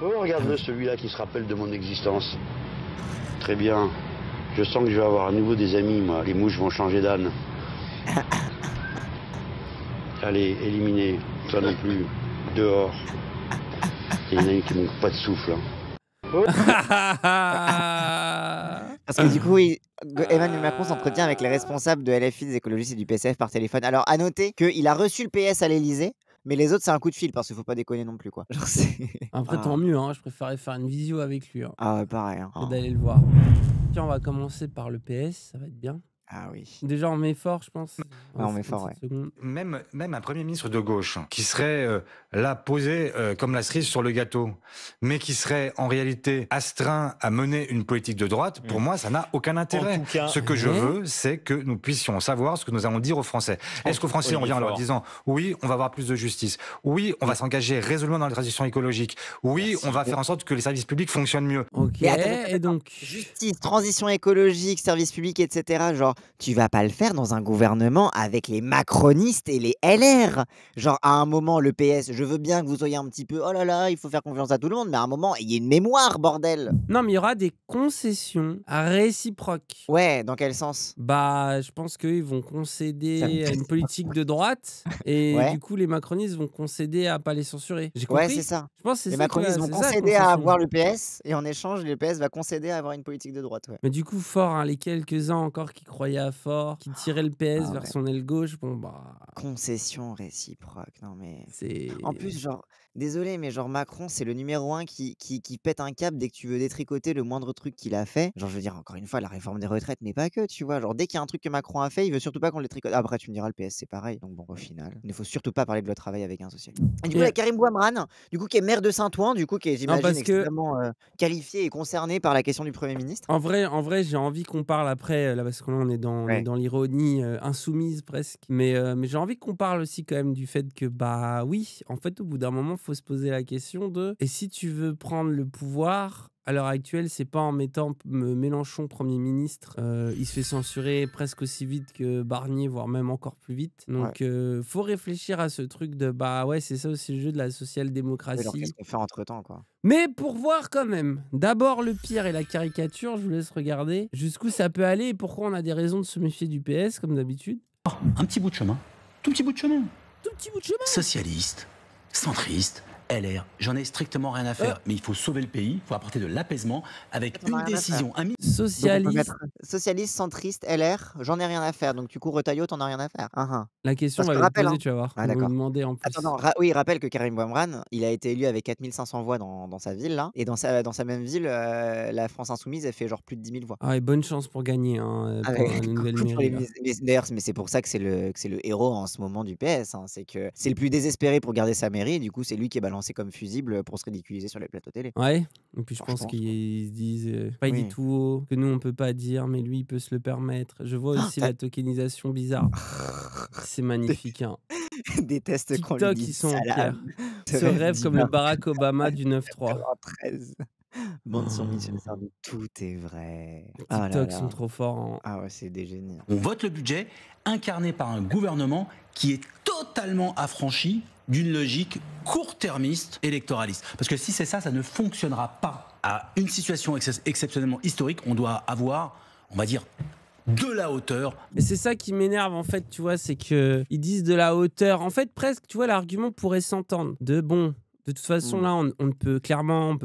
Oh, regarde-le, celui-là qui se rappelle de mon existence. Très bien. Je sens que je vais avoir à nouveau des amis, moi. Les mouches vont changer d'âne. Allez, éliminé. Toi non plus. Dehors. Il y en a une qui manque pas de souffle. Hein. Parce que du coup, Emmanuel Macron s'entretient avec les responsables de LFI, des écologistes et du PCF par téléphone. Alors, à noter qu'il a reçu le PS à l'Élysée, mais les autres, c'est un coup de fil, parce qu'il faut pas déconner non plus, quoi. Genre, Après, tant mieux, hein, je préférais faire une visio avec lui Ah ouais, pareil. Hein. que d'aller le voir. Tiens, on va commencer par le PS, ça va être bien. Ah oui. Déjà, on met fort, je pense. Ouais, on met fort, ouais. Même un Premier ministre de gauche qui serait là posé comme la cerise sur le gâteau, mais qui serait en réalité astreint à mener une politique de droite, pour moi, ça n'a aucun intérêt. Ce que je veux, c'est que nous puissions savoir ce que nous allons dire aux Français. Est-ce qu'aux Français, on revient en leur disant « Oui, on va avoir plus de justice. Oui, on va s'engager résolument dans la transition écologique. Oui, on va faire en sorte que les services publics fonctionnent mieux. » Ok, et donc... Justice, transition écologique, services publics, etc. Genre, tu vas pas le faire dans un gouvernement avec les macronistes et les LR. Genre, à un moment, le PS, je veux bien que vous soyez un petit peu, oh là là, il faut faire confiance à tout le monde, mais à un moment, il y a une mémoire, bordel. Non, mais il y aura des concessions réciproques. Ouais, dans quel sens? Bah, je pense qu'ils vont concéder à une politique de droite, et Ouais. du coup, les macronistes vont concéder à pas les censurer. J'ai compris. Ouais, c'est ça. Je pense que c'est Les ça. macronistes vont c'est ça, la concéder à concession. avoir le PS, et en échange, le PS va concéder à avoir une politique de droite. Ouais. Mais du coup, fort, hein, les quelques-uns encore qui croyaient à fort, qui tiraient le PS vers ouais. son aile gauche, bon bah... Concession réciproque, non mais... C'est... En plus, genre, désolé, mais genre Macron, c'est le numéro 1 qui pète un câble dès que tu veux détricoter le moindre truc qu'il a fait. Genre, je veux dire, encore une fois, la réforme des retraites, mais pas que, tu vois. Genre, dès qu'il y a un truc que Macron a fait, il veut surtout pas qu'on le détricote. Après, tu me diras, le PS, c'est pareil. Donc bon, au final, il ne faut surtout pas parler de le travail avec un socialiste. Et du coup, il y a Karim Bouamrane, du coup, qui est maire de Saint-Ouen, du coup, qui est, j'imagine, parce que- extrêmement qualifié et concerné par la question du Premier ministre. En vrai, j'ai envie qu'on parle après, là, parce que là, on est dans, Ouais. dans l'ironie insoumise presque. Mais j'ai envie qu'on parle aussi quand même du fait que, bah oui, en fait, au bout d'un moment, faut se poser la question de et si tu veux prendre le pouvoir, à l'heure actuelle, c'est pas en mettant Mélenchon Premier ministre, il se fait censurer presque aussi vite que Barnier, voire même encore plus vite. Donc, faut réfléchir à ce truc de bah ouais, c'est ça aussi le jeu de la Mais social-démocratie. alors, qu'est-ce qu'on fait entre-temps, quoi? Mais pour voir quand même, d'abord le pire et la caricature, je vous laisse regarder jusqu'où ça peut aller et pourquoi on a des raisons de se méfier du PS, comme d'habitude. Un petit bout de chemin, tout petit bout de chemin. Tout petit bout de chemin. Socialiste, centriste, LR, j'en ai strictement rien à faire. Mais il faut sauver le pays, il faut apporter de l'apaisement avec J'en ai une rien à décision. Donc, on peut Socialiste. mettre socialiste, centriste, LR, j'en ai rien à faire. Donc, du coup, Retailleau, t'en as rien à faire. La question Parce va que être rappel, posée, hein. tu vas voir. Ah, On va d'accord. me demander en plus. Attends, non, oui, rappelle que Karim Bouamrane, il a été élu avec 4500 voix dans sa ville, là. Et dans sa même ville, la France Insoumise, elle fait genre plus de 10 000 voix. Ah, et bonne chance pour gagner hein, Ah, pour mais une nouvelle pour les mairie. Là. D'ailleurs, mais c'est pour ça que c'est le héros en ce moment du PS. Hein. C'est que c'est le plus désespéré pour garder sa mairie. Du coup, c'est lui qui est balancé comme fusible pour se ridiculiser sur les plateaux télé. Ouais, et puis je pense Franchement, qu'ils se disent, pas il dit Oui. tout haut, que nous on peut pas dire, mais lui il peut se le permettre. Je vois aussi t'as- la tokenisation bizarre. C'est magnifique. Hein. Déteste qu'on lui TikTok, dise ils sont en salam. pierre. Ce rêve comme le Barack Obama du 9-3. 93. Bande sur Michel Sardou, tout est vrai. Ah là TikTok là. sont trop forts. Hein. Ah ouais, c'est des génies. On vote le budget incarné par un gouvernement qui est totalement affranchi d'une logique court-termiste électoraliste. Parce que si c'est ça, ça ne fonctionnera pas. À une situation exceptionnellement historique, on doit avoir, on va dire, de la hauteur. Et c'est ça qui m'énerve en fait, tu vois, c'est que ils disent de la hauteur. En fait, presque, tu vois, l'argument pourrait s'entendre. De bon, de toute façon, là, on ne peut clairement, il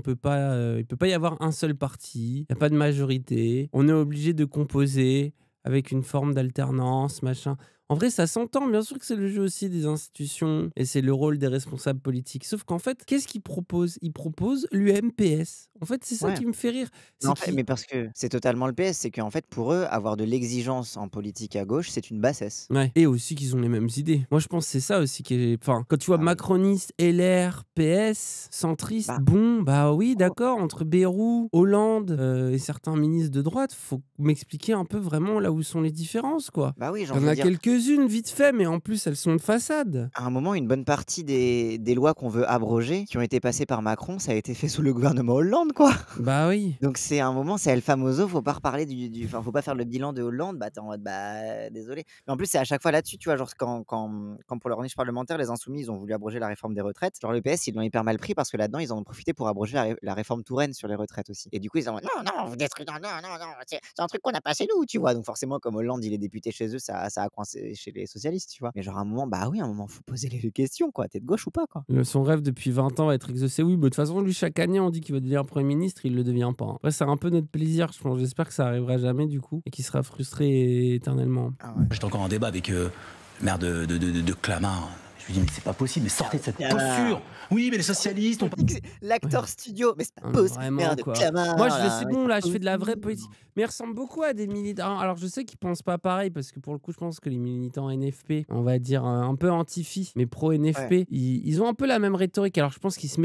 peut pas y avoir un seul parti. Il n'y a pas de majorité. On est obligé de composer avec une forme d'alternance, machin. En vrai, ça s'entend. Bien sûr que c'est le jeu aussi des institutions et c'est le rôle des responsables politiques. Sauf qu'en fait, qu'est-ce qu'ils proposent? Ils proposent l'UMPS. En fait, c'est ça Ouais. qui me fait rire. Mais, mais parce que c'est totalement le PS, c'est qu'en fait, pour eux, avoir de l'exigence en politique à gauche, c'est une bassesse. Ouais. Et aussi qu'ils ont les mêmes idées. Moi, je pense que c'est ça aussi qui est... Enfin, quand tu vois macroniste, LR, PS, centriste, bon, bah oui, d'accord, entre Bayrou, Hollande et certains ministres de droite, faut m'expliquer un peu vraiment là où sont les différences, quoi. Bah oui, Il y en a quelques-unes, quelques-unes vite fait, mais en plus, elles sont de façade. À un moment, une bonne partie des lois qu'on veut abroger, qui ont été passées par Macron, ça a été fait sous le gouvernement Hollande, quoi. Bah oui. Donc c'est un moment, c'est El Famoso, faut pas reparler enfin, faut pas faire le bilan de Hollande, bah t'es en mode, bah désolé. Mais en plus, c'est à chaque fois là-dessus, tu vois, genre quand pour leur niche parlementaire, les Insoumis, ils ont voulu abroger la réforme des retraites. Genre le PS, ils l'ont hyper mal pris parce que là-dedans, ils en ont profité pour abroger la réforme Touraine sur les retraites aussi. Et du coup, ils ont dit, non, non, vous détruisez, non, non, non, c'est un truc qu'on n'a pas chez nous, tu vois. Donc forcément, comme Hollande, il est député chez eux, ça a coincé chez les socialistes, tu vois. Mais genre à un moment, bah oui, à un moment, faut poser les questions, quoi. T'es de gauche ou pas, quoi. Son rêve depuis 20 ans va être exaucé. Oui, bah, de toute façon, lui, chaque année, on dit qu'il va devenir Premier ministre, il le devient pas. Après, c'est un peu notre plaisir, je pense. J'espère que ça arrivera jamais, du coup, et qu'il sera frustré éternellement. Ah ouais. J'étais encore en débat avec le maire de Clamart. Je lui dis, mais c'est pas possible, mais sortez de cette Clamart. posture. Oui, mais les socialistes ont pas. L'acteur studio, mais c'est pas Ah, mais possible. vraiment, Merde, quoi. Clamart, Moi, je là, c'est mais bon, c'est là, pas je fais de la vraie possible. politique. Mais il ressemble beaucoup à des militants. Alors, je sais qu'ils pensent pas pareil, parce que pour le coup, je pense que les militants NFP, on va dire un peu anti-FI, mais pro-NFP, Ouais. ils ont un peu la même rhétorique. Alors, je pense qu'ils se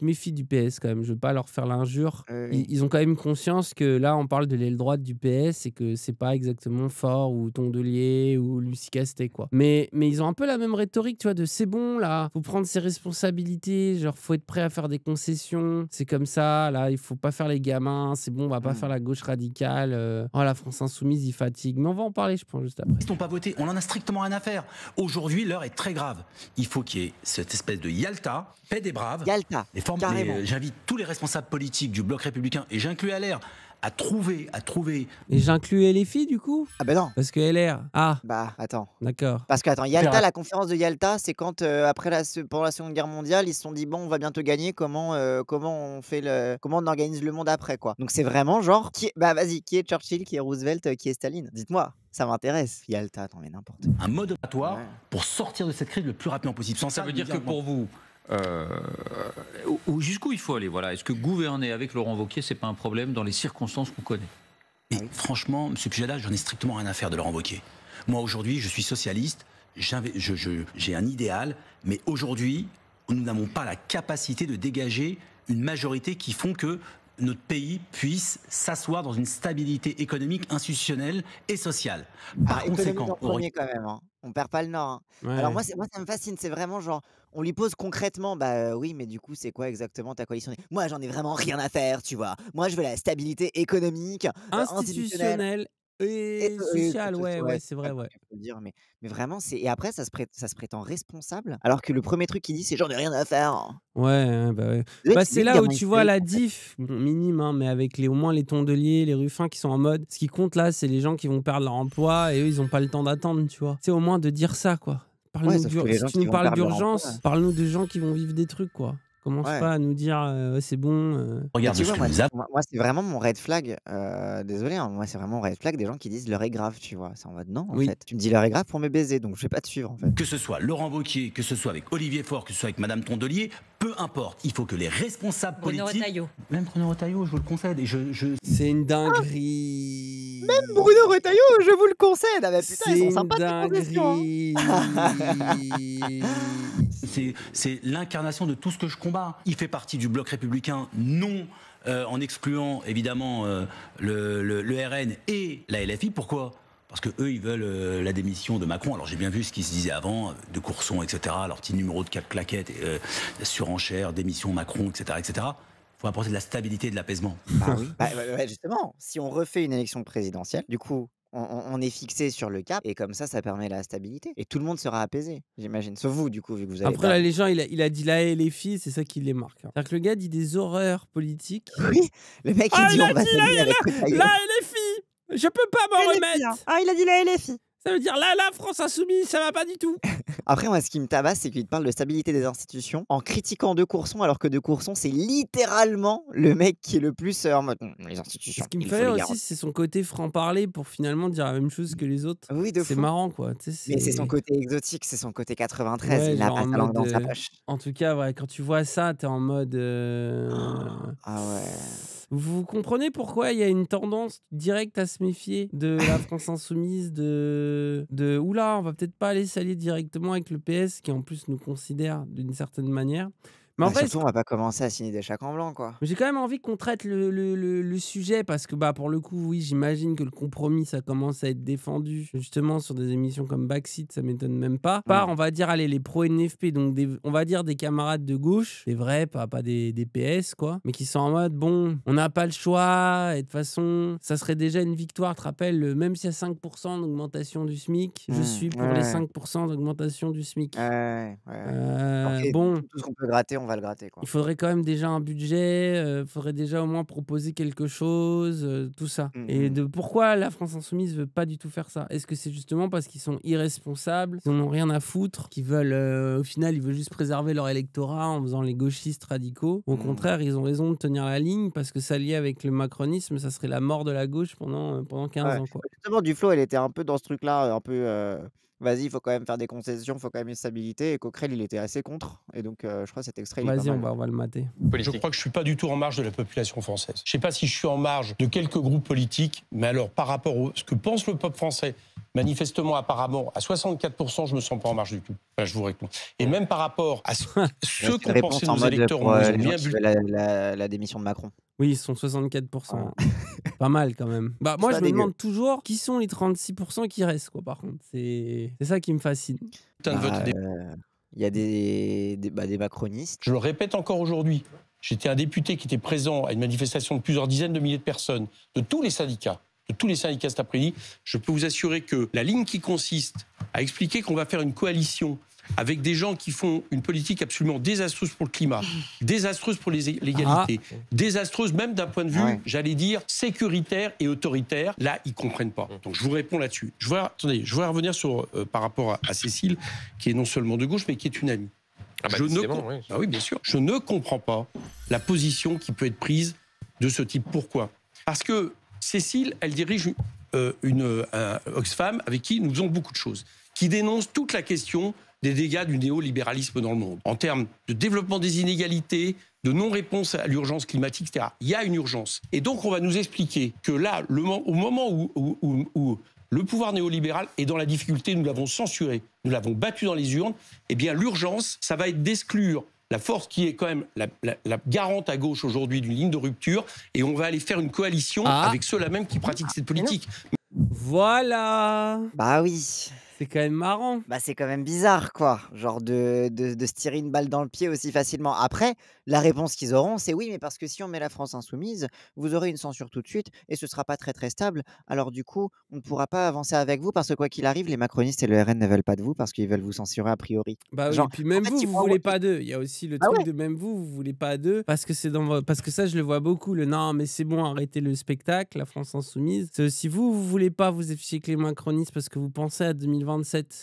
méfient du PS quand même. Je veux pas leur faire l'injure. Oui. Ils ont quand même conscience que là, on parle de l'aile droite du PS et que c'est pas exactement Faure ou Tondelier ou Lucie Castet, quoi. Mais ils ont un peu la même rhétorique, tu vois, de c'est bon, là, faut prendre ses responsabilités, genre, faut être prêt à faire des concessions. C'est comme ça, là, il faut pas faire les gamins, c'est bon, on va pas faire la gauche radicale. Oh, la France insoumise, ils fatiguent. Mais on va en parler, je pense, juste après. Ils n'ont pas voté, on en a strictement rien à faire. Aujourd'hui, l'heure est très grave. Il faut qu'il y ait cette espèce de Yalta, paix des braves. Yalta, carrément. J'invite tous les responsables politiques du bloc républicain, et j'inclus LR, à trouver. Et j'inclus LFI, du coup, Ah ben non. parce que LR. Ah, Bah attends. d'accord. Parce que attends, Yalta, la conférence de Yalta, c'est quand après pendant la Seconde Guerre mondiale, ils se sont dit bon, on va bientôt gagner. Comment on organise le monde après, quoi. Donc c'est vraiment genre bah vas-y, qui est Churchill, qui est Roosevelt, qui est Staline. Dites-moi, ça m'intéresse. Yalta, attends mais n'importe. Un mode opératoire Ouais. pour sortir de cette crise le plus rapidement possible. Sans Ça veut dire que dire, pour vous, jusqu'où il faut aller, voilà. Est-ce que gouverner avec Laurent Wauquiez, c'est pas un problème dans les circonstances qu'on connaît? Et franchement, M. Pujada, j'en ai strictement rien à faire de Laurent Wauquiez. Moi, aujourd'hui, je suis socialiste, j'ai un idéal, mais aujourd'hui, nous n'avons pas la capacité de dégager une majorité qui font que notre pays puisse s'asseoir dans une stabilité économique, institutionnelle et sociale. Par Économie en conséquent, premier quand même, hein. On perd pas le nord, hein. Ouais. Alors moi, ça me fascine, c'est vraiment genre, on lui pose concrètement, bah oui, mais du coup, c'est quoi exactement ta coalition? Moi, j'en ai vraiment rien à faire, tu vois. Moi, je veux la stabilité économique, institutionnelle. Institutionnel et social, ouais, c'est vrai, ouais. Tu peux le dire, mais vraiment, et après, ça se prétend responsable, alors que le premier truc qu'il dit, c'est j'en ai rien à faire. Ouais, bah ouais. Le mec, Bah, c'est c'est lui le là où gamin tu vois hystérique, la en fait. diff, bon, minime, hein, mais avec au moins les Tondeliers, les Ruffin qui sont en mode. Ce qui compte là, c'est les gens qui vont perdre leur emploi et eux, ils ont pas le temps d'attendre, tu vois. C'est au moins de dire ça, quoi. Ouais, sauf que les Si gens tu qui nous vont parles perdre leur emploi. d'urgence, parle-nous de gens qui vont vivre des trucs, quoi. Commence Ouais. pas à nous dire ouais, c'est bon. Mais regarde tu ce vois, que moi, nous avons. moi, c'est vraiment mon red flag. Désolé, hein, moi, c'est vraiment mon red flag des gens qui disent l'heure est grave, tu vois. C'est en mode non, en Oui. fait. Tu me dis l'heure est grave pour me baiser, donc je vais pas te suivre, en fait. Que ce soit Laurent Wauquiez, que ce soit avec Olivier Faure, que ce soit avec Madame Tondelier, peu importe. Il faut que les responsables Bruno politiques... Retailleau. Même Bruno Retailleau, je vous le concède. Et C'est une dinguerie. Bruno Retailleau, je vous le concède. Ah bah putain, C'est ils sont une sympas, tes concessions, dinguerie. c'est l'incarnation de tout ce que je combats. Il fait partie du bloc républicain, non en excluant évidemment le RN et la LFI. Pourquoi ? Parce que eux, ils veulent la démission de Macron. Alors j'ai bien vu ce qui se disait avant, de Courson, etc. Leur petit numéro de 4 claquettes, surenchère, démission Macron, etc., etc. Il faut apporter de la stabilité et de l'apaisement. Bah oui. Ouais, justement, si on refait une élection présidentielle, du coup, on est fixé sur le cap, et comme ça permet la stabilité. Et tout le monde sera apaisé, j'imagine. Sauf vous, du coup, vu que vous avez Après, là, les gens, il a dit la LFI, c'est ça qui les marque, hein. C'est-à-dire que le gars dit des horreurs politiques. Oui, le mec, il dit on va s'aligner avec Retailleau. La LFI, je peux pas m'en remettre. Ah, il a dit la LFI. Ça veut dire là, la France insoumise, ça va pas du tout. Après, moi, ce qui me tabasse, c'est qu'il te parle de stabilité des institutions en critiquant De Courson, alors que De Courson, c'est littéralement le mec qui est le plus en mode les institutions. Ce qui me il faut fait les rire garantir. aussi, c'est son côté franc-parler pour finalement dire la même chose que les autres. Oui, de C'est fou. marrant, quoi. Tu sais, Mais c'est son côté exotique, c'est son côté 93. Ouais, il a genre pas en sa langue dans mode, sa poche. En tout cas, ouais, quand tu vois ça, t'es en mode. Ah ouais. Vous comprenez pourquoi il y a une tendance directe à se méfier de la France insoumise, de oula, on va peut-être pas aller s'allier directement avec le PS qui en plus nous considère d'une certaine manière. Mais en Bah, fait, surtout, on va pas commencer à signer des chèques en blanc, quoi. j'ai quand même envie qu'on traite le sujet parce que bah pour le coup, oui, j'imagine que le compromis, ça commence à être défendu justement sur des émissions comme Backseat, ça m'étonne même pas. Par, on va dire, allez, les pro-NFP, donc on va dire des camarades de gauche, des vrais, pas des PS, quoi, mais qui sont en mode, bon, on n'a pas le choix, et de toute façon, ça serait déjà une victoire, tu te rappelles, même s'il y a 5% d'augmentation du SMIC, je suis pour les Ouais. 5% d'augmentation du SMIC. OK, Bon, tout ce qu'on peut gratter, on va le gratter, quoi. il faudrait quand même déjà un budget, faudrait déjà au moins proposer quelque chose, tout ça. Et de pourquoi la France insoumise veut pas du tout faire ça? Est-ce que c'est justement parce qu'ils sont irresponsables, qu'ils en ont rien à foutre, qu'ils veulent, au final, ils veulent juste préserver leur électorat en faisant les gauchistes radicaux? Ou au contraire, ils ont raison de tenir la ligne parce que s'allier avec le macronisme, ça serait la mort de la gauche pendant 15 Ouais. ans, quoi. Justement, Duflot, elle était un peu dans ce truc-là, un peu, vas-y, il faut quand même faire des concessions, il faut quand même une stabilité et Coquerel, il était assez contre et donc je crois que cet extrait, il est pas Vas-y, on mal. va le mater. Je crois que je suis pas du tout en marge de la population française. Je sais pas si je suis en marge de quelques groupes politiques, mais alors par rapport à ce que pense le peuple français, manifestement, apparemment, à 64%, je me sens pas en marge du tout. Voilà, je vous réponds. Et même par rapport à ce Ouais, qu'ont c'est une réponse pensé en nos mode électeurs, pour, ils ont les gens bien qui bu. veulent la démission de Macron. Oui, ils sont 64%. Pas mal quand même. Bah, C'est moi, pas je me dégueu. demande toujours qui sont les 36% qui restent, quoi, par contre. C'est ça qui me fascine. Putain de vote Bah, des- il y a des macronistes. Je le répète encore aujourd'hui. J'étais un député qui était présent à une manifestation de plusieurs dizaines de milliers de personnes, de tous les syndicats cet après-midi. Je peux vous assurer que la ligne qui consiste à expliquer qu'on va faire une coalition avec des gens qui font une politique absolument désastreuse pour le climat, désastreuse pour l'égalité, désastreuse même d'un point de vue, j'allais dire, sécuritaire et autoritaire, là, ils comprennent pas. Donc je vous réponds là-dessus. Je voudrais revenir sur, par rapport à Cécile, qui est non seulement de gauche, mais qui est une amie. Oui, bien sûr. Je ne comprends pas la position qui peut être prise de ce type. Pourquoi? Parce que Cécile, elle dirige une Oxfam avec qui nous faisons beaucoup de choses, qui dénonce toute la question des dégâts du néolibéralisme dans le monde, en termes de développement des inégalités, de non-réponse à l'urgence climatique, etc. Il y a une urgence. Et donc, on va nous expliquer que là, au moment où le pouvoir néolibéral est dans la difficulté, nous l'avons censuré, nous l'avons battu dans les urnes, eh bien, l'urgence, ça va être d'exclure la force qui est quand même la garante à gauche aujourd'hui d'une ligne de rupture, et on va aller faire une coalition avec ceux-là même qui pratiquent cette politique. Voilà. Bah oui. C'est quand même marrant. Bah, c'est quand même bizarre, quoi. Genre de se tirer une balle dans le pied aussi facilement. Après, la réponse qu'ils auront, c'est oui, mais parce que si on met la France insoumise, vous aurez une censure tout de suite et ce sera pas très très stable. Alors du coup, on ne pourra pas avancer avec vous parce que quoi qu'il arrive, les macronistes et le RN ne veulent pas de vous parce qu'ils veulent vous censurer a priori. Bah oui, Genre, et puis même en fait, vous, ils vous vont voulez avoir- pas d'eux. Il y a aussi le Ah truc ouais. de même vous voulez pas d'eux parce que parce que ça je le vois beaucoup. Le non mais c'est bon, arrêtez le spectacle, la France insoumise. C'est aussi vous voulez pas vous afficher avec les macronistes parce que vous pensez à 2027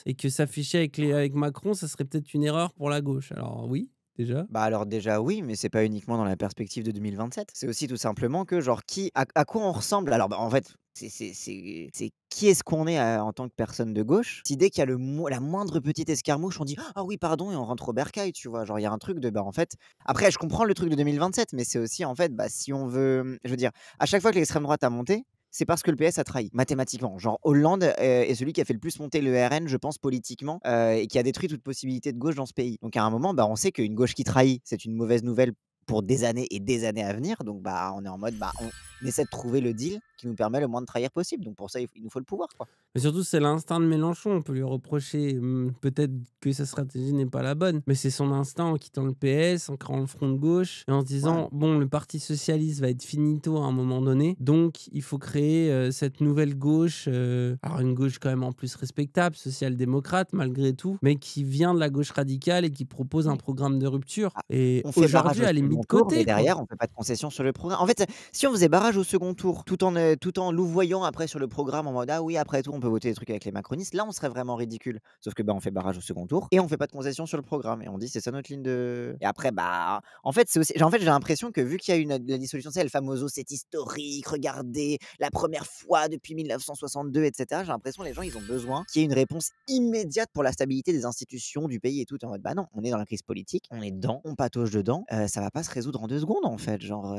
et que s'afficher avec Macron, ça serait peut-être une erreur pour la gauche. Alors oui, déjà. Bah alors déjà oui, mais c'est pas uniquement dans la perspective de 2027. C'est aussi tout simplement que genre à quoi on ressemble. Alors bah, en fait, c'est qui est-ce qu'on est en tant que personne de gauche. Si dès qu'il y a la moindre petite escarmouche, on dit ah oui pardon et on rentre au bercail, tu vois. Genre il y a un truc de bah en fait. Après je comprends le truc de 2027, mais c'est aussi en fait bah si on veut, je veux dire, à chaque fois que l'extrême droite a monté. C'est parce que le PS a trahi, mathématiquement. Genre Hollande est celui qui a fait le plus monter le RN, je pense, politiquement, et qui a détruit toute possibilité de gauche dans ce pays. Donc à un moment, bah, on sait qu'une gauche qui trahit, c'est une mauvaise nouvelle pour des années et des années à venir. Donc bah, on est en mode, bah, on essaie de trouver le deal qui nous permet le moins de trahir possible. Donc pour ça, il nous faut le pouvoir, quoi. Mais surtout, c'est l'instinct de Mélenchon. On peut lui reprocher peut-être que sa stratégie n'est pas la bonne, mais c'est son instinct en quittant le PS, en créant le front de gauche et en se disant bon, le Parti socialiste va être finito à un moment donné, donc il faut créer cette nouvelle gauche. Alors une gauche quand même en plus respectable, social-démocrate malgré tout, mais qui vient de la gauche radicale et qui propose un programme de rupture. Et On fait barrage aujourd'hui, au elle est mise second de tour, côté. mais quoi. derrière, on fait pas de concession sur le programme. En fait, si on faisait barrage au second tour, tout en louvoyant après sur le programme en mode ah oui, après tout, on peut voter des trucs avec les macronistes, là, on serait vraiment ridicule. Sauf que bah, on fait barrage au second tour et on fait pas de concession sur le programme. Et on dit c'est ça notre ligne de. Et après, bah, en fait, c'est aussi. En fait, j'ai l'impression que vu qu'il y a eu la dissolution, c'est le famoso, c'est historique, regardez, la première fois depuis 1962, etc. J'ai l'impression que les gens, ils ont besoin qu'il y ait une réponse immédiate pour la stabilité des institutions du pays et tout. En mode bah non, on est dans la crise politique, on est dedans, on patauge dedans, ça va pas se résoudre en 2 secondes en fait. Genre,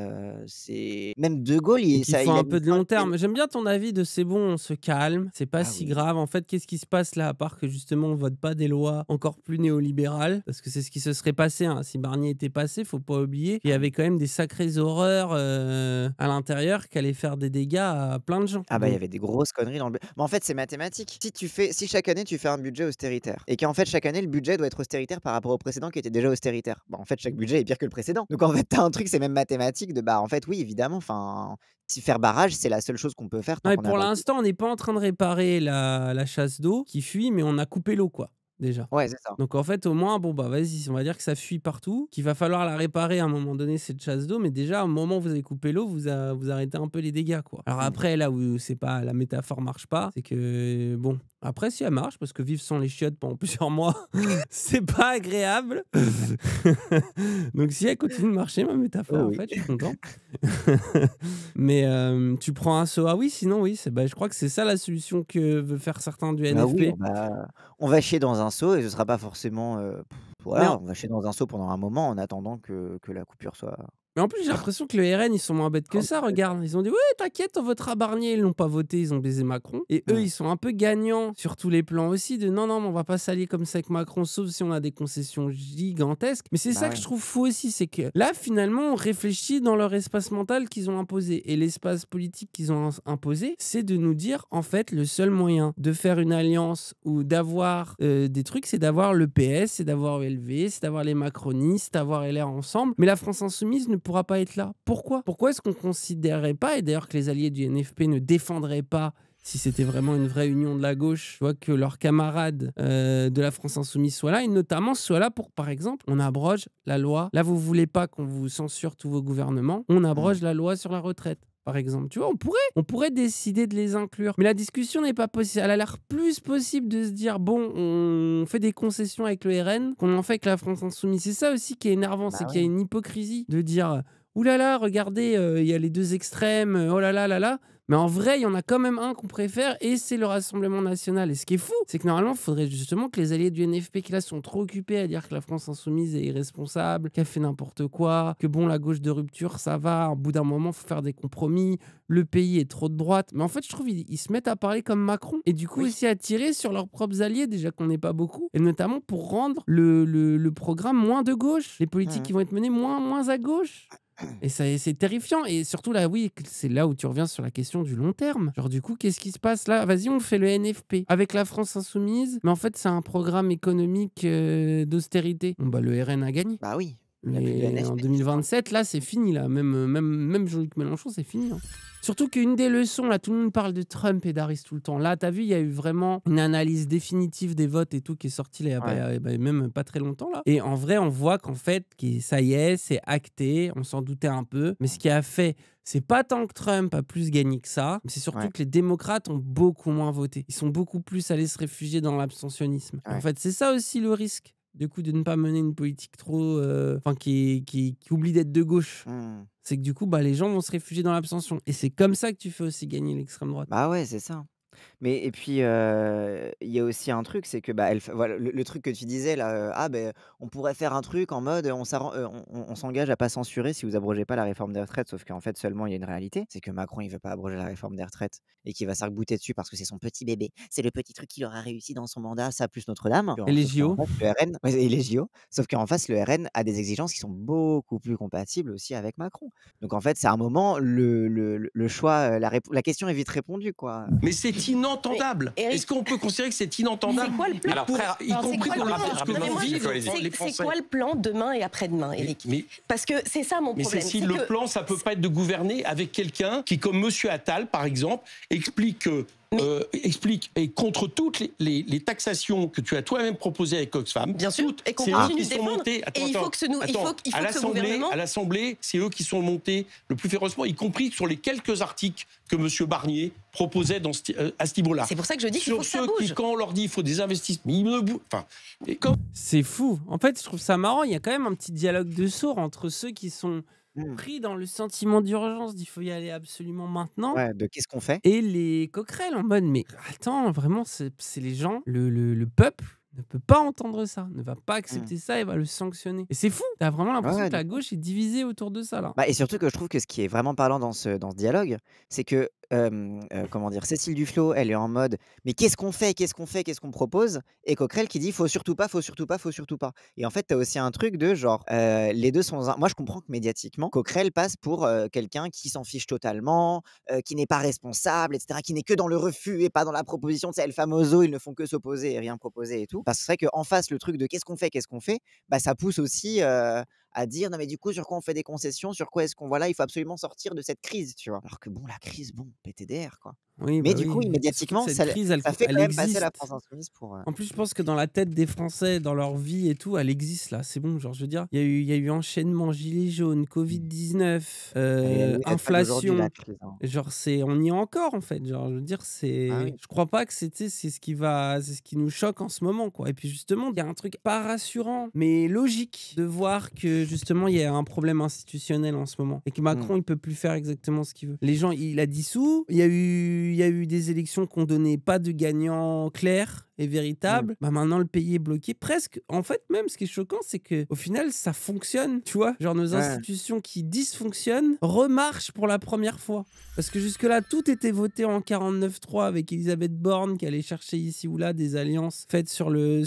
c'est. Même De Gaulle, Donc, il faut un peu de long terme. J'aime bien ton avis de c'est bon, on se calme, c'est pas si grave. En fait, qu'est-ce qui se passe là, à part que justement on vote pas des lois encore plus néolibérales, parce que c'est ce qui se serait passé si Barnier était passé, faut pas oublier. Il y avait quand même des sacrées horreurs à l'intérieur qui allaient faire des dégâts à plein de gens. Ah bah, il y avait des grosses conneries dans le mais en fait, c'est mathématique. Si chaque année tu fais un budget austéritaire et qu'en fait chaque année le budget doit être austéritaire par rapport au précédent qui était déjà austéritaire, bah, en fait chaque budget est pire que le précédent. Donc en fait, tu as un truc, c'est même mathématique en fait, oui, évidemment, si faire barrage, c'est la seule chose qu'on peut faire tant Ouais, qu'on a pour pas l'instant, on n'est pas en train de réparer la chasse d'eau qui fuit, mais on a coupé l'eau, quoi, déjà. Ouais, c'est ça. Donc en fait, au moins, bon bah vas-y, on va dire que ça fuit partout, qu'il va falloir la réparer à un moment donné, cette chasse d'eau, mais déjà, au moment où vous avez coupé l'eau, vous arrêtez un peu les dégâts, quoi. Alors après, là où c'est pas, la métaphore marche pas, c'est que, bon, après si elle marche, parce que vivre sans les chiottes pendant plusieurs mois, c'est pas agréable. Donc si elle continue de marcher, ma métaphore, en fait, je suis content. Mais tu prends un seau, ah oui, sinon oui, je crois que c'est ça la solution que veut faire certains du Bah oui, NFP. on va chier dans un seau et ce sera pas forcément, Mais voilà, en, on va chier dans un seau pendant un moment en attendant que la coupure soit mais en plus, j'ai l'impression que le RN, ils sont moins bêtes que ça, regarde. Ils ont dit, ouais, t'inquiète, on votera Barnier. Ils l'ont pas voté, ils ont baisé Macron. Et eux, ils sont un peu gagnants sur tous les plans aussi, de non, mais on va pas s'allier comme ça avec Macron, sauf si on a des concessions gigantesques. Mais c'est ça que je trouve fou aussi, c'est que là, finalement, on réfléchit dans leur espace mental qu'ils ont imposé. Et l'espace politique qu'ils ont imposé, c'est de nous dire, en fait, le seul moyen de faire une alliance ou d'avoir des trucs, c'est d'avoir le PS, c'est d'avoir ELV, c'est d'avoir les macronistes, d'avoir LR ensemble. Mais la France Insoumise ne pourra pas être là. Pourquoi est-ce qu'on considérerait pas, et d'ailleurs que les alliés du NFP ne défendraient pas, si c'était vraiment une vraie union de la gauche, tu vois, que leurs camarades de la France Insoumise soient là, et notamment soient là pour, par exemple, on abroge la loi. Là, vous voulez pas qu'on vous censure tous vos gouvernements, on abroge la loi sur la retraite. Par exemple, tu vois, on pourrait décider de les inclure. Mais la discussion n'est pas possible. Elle a l'air plus possible de se dire, bon, on fait des concessions avec le RN qu'on en fait avec la France Insoumise. C'est ça aussi qui est énervant, c'est qu'il y a une hypocrisie de dire, oulala, regardez, il y a les deux extrêmes, oh là là là là. Mais en vrai, il y en a quand même un qu'on préfère et c'est le Rassemblement national. Et ce qui est fou, c'est que normalement, il faudrait justement que les alliés du NFP qui là sont trop occupés à dire que la France Insoumise est irresponsable, qu'elle fait n'importe quoi, que bon, la gauche de rupture, ça va, au bout d'un moment, il faut faire des compromis, le pays est trop de droite. Mais en fait, je trouve qu'ils se mettent à parler comme Macron et du coup aussi à tirer sur leurs propres alliés, déjà qu'on n'est pas beaucoup, et notamment pour rendre le programme moins de gauche, les politiques qui vont être menées moins à gauche. Et c'est terrifiant. Et surtout là, oui, c'est là où tu reviens sur la question du long terme. Genre du coup, qu'est-ce qui se passe là? Vas-y, on fait le NFP avec la France Insoumise, mais en fait, c'est un programme économique d'austérité. Bon, bah, le RN a gagné. Bah oui. Mais en 2027, là, c'est fini. Là. Même Jean-Luc Mélenchon, c'est fini. Hein. Surtout qu'une des leçons, là, tout le monde parle de Trump et d'Harris tout le temps. Là, t'as vu, il y a eu vraiment une analyse définitive des votes et tout qui est sortie là, il y a même pas très longtemps. Là. Et en vrai, on voit qu'en fait, ça y est, c'est acté. On s'en doutait un peu. Mais ce qui a fait, c'est pas tant que Trump a plus gagné que ça, mais c'est surtout que les démocrates ont beaucoup moins voté. Ils sont beaucoup plus allés se réfugier dans l'abstentionnisme. En fait, c'est ça aussi le risque. Du coup, de ne pas mener une politique trop... qui oublie d'être de gauche. C'est que du coup, les gens vont se réfugier dans l'abstention. Et c'est comme ça que tu fais aussi gagner l'extrême droite. Bah ouais, c'est ça. Mais et puis, il y a aussi un truc, c'est que, voilà, le truc que tu disais là, on pourrait faire un truc en mode, on s'engage à pas censurer si vous abrogez pas la réforme des retraites. Sauf qu'en fait, seulement, il y a une réalité, c'est que Macron, il veut pas abroger la réforme des retraites et qu'il va s'arc-bouter dessus parce que c'est son petit bébé. C'est le petit truc qu'il aura réussi dans son mandat, ça plus Notre-Dame. Et les Sauf qu'en JO. face, le RN et les JO. Sauf qu'en face, le RN a des exigences qui sont beaucoup plus compatibles aussi avec Macron. Donc en fait, c'est un moment, le choix, la question est vite répondue, quoi. Mais c'est inentendable. Est-ce qu'on peut considérer que c'est inentendable? C'est quoi le plan? Alors, y compris pour ce que vont vivre les Français. C'est quoi le plan demain et après-demain, Éric? Parce que c'est ça mon problème. Mais Cécile, le plan, ça peut pas être de gouverner avec quelqu'un qui, comme Monsieur Attal, par exemple, explique et contre toutes les taxations que tu as toi-même proposées avec Oxfam. Bien sûr, et qu'on continue de défendre. Et il faut que ce gouvernement... À l'Assemblée, c'est eux qui sont montés le plus férocement, y compris sur les quelques articles que M. Barnier proposait à ce niveau-là. C'est pour ça que je dis qu'il faut que ça bouge. Sur ceux qui, quand on leur dit qu'il faut des investissements, ils ne bougent. C'est fou. En fait, je trouve ça marrant. Il y a quand même un petit dialogue de sourds entre ceux qui sont pris dans le sentiment d'urgence d'il faut y aller absolument maintenant. Ouais, de qu'est-ce qu'on fait? Et les coquerelles en mode, mais attends, vraiment, c'est les gens, le peuple ne peut pas entendre ça, ne va pas accepter ça et va le sanctionner. Et c'est fou, t'as vraiment l'impression que la gauche est divisée autour de ça là. Et surtout que je trouve que ce qui est vraiment parlant dans ce dialogue, c'est que comment dire, Cécile Duflot, elle est en mode: «Mais qu'est-ce qu'on fait? Qu'est-ce qu'on fait? Qu'est-ce qu'on propose?» et Coquerel qui dit: «Faut surtout pas, faut surtout pas, faut surtout pas». Et en fait, tu as aussi un truc de genre, les 2 sont dans un moi je comprends que médiatiquement, Coquerel passe pour, quelqu'un qui s'en fiche totalement, qui n'est pas responsable et cetera, qui n'est que dans le refus et pas dans la proposition. Tu sais, El Famoso, ils ne font que s'opposer et rien proposer et tout. Parce que c'est vrai qu'en face, le truc de: «Qu'est-ce qu'on fait? Qu'est-ce qu'on fait?» bah, ça pousse aussi, à dire: «Non mais du coup, sur quoi on fait des concessions? Sur quoi est-ce qu'on voilà, il faut absolument sortir de cette crise», tu vois? Alors que bon, la crise, bon, PTDR quoi. Oui, Mais bah du coup, oui. médiatiquement, Cette ça crise, ça fait elle quand même passer la existe. France insoumise pour, En plus, je pense que dans la tête des Français, dans leur vie et tout, elle existe là. C'est bon, genre, je veux dire, il y a eu enchaînement, gilets jaunes, Covid-19, et oui, elle traîne aujourd'hui la inflation. crise, hein. Genre, on y est encore en fait. Genre, je veux dire, Ah oui. je crois pas que c'est ce qui nous choque en ce moment, quoi. Et puis justement, il y a un truc pas rassurant, mais logique de voir que justement, il y a un problème institutionnel en ce moment et que Macron, il peut plus faire exactement ce qu'il veut. Les gens, il a dissous. Il y a eu des élections qui ont donné pas de gagnant clair et véritable. Bah maintenant, le pays est bloqué presque. En fait, même ce qui est choquant, c'est que au final, ça fonctionne. Tu vois, genre nos institutions qui dysfonctionnent remarchent pour la première fois. Parce que jusque-là, tout était voté en 49-3 avec Elisabeth Borne qui allait chercher ici ou là des alliances faites sur le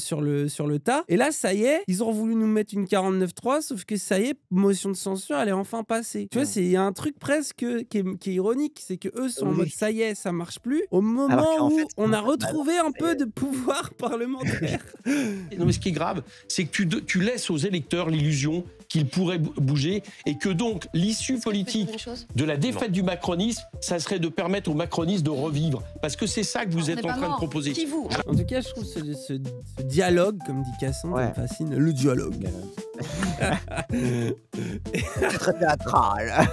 tas. Et là, ça y est, ils ont voulu nous mettre une 49-3, sauf que ça y est, motion de censure, elle est enfin passée. Tu vois, il y a un truc presque qui est ironique, c'est que eux sont en mode ça y est, ça marche plus. Au moment où on a retrouvé un peu de pouvoir parlementaire. Non, mais ce qui est grave, c'est que tu laisses aux électeurs l'illusion qu'ils pourraient bouger et que donc l'issue politique de la défaite du macronisme, ça serait de permettre aux macronistes de revivre. Parce que c'est ça que vous êtes en train de proposer. En tout cas, je trouve ce dialogue, comme dit Cassan, ça me fascine. Le dialogue. C'est très théâtral.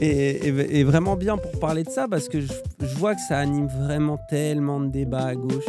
Et vraiment bien pour parler de ça parce que je vois que ça anime vraiment tellement de débats à gauche.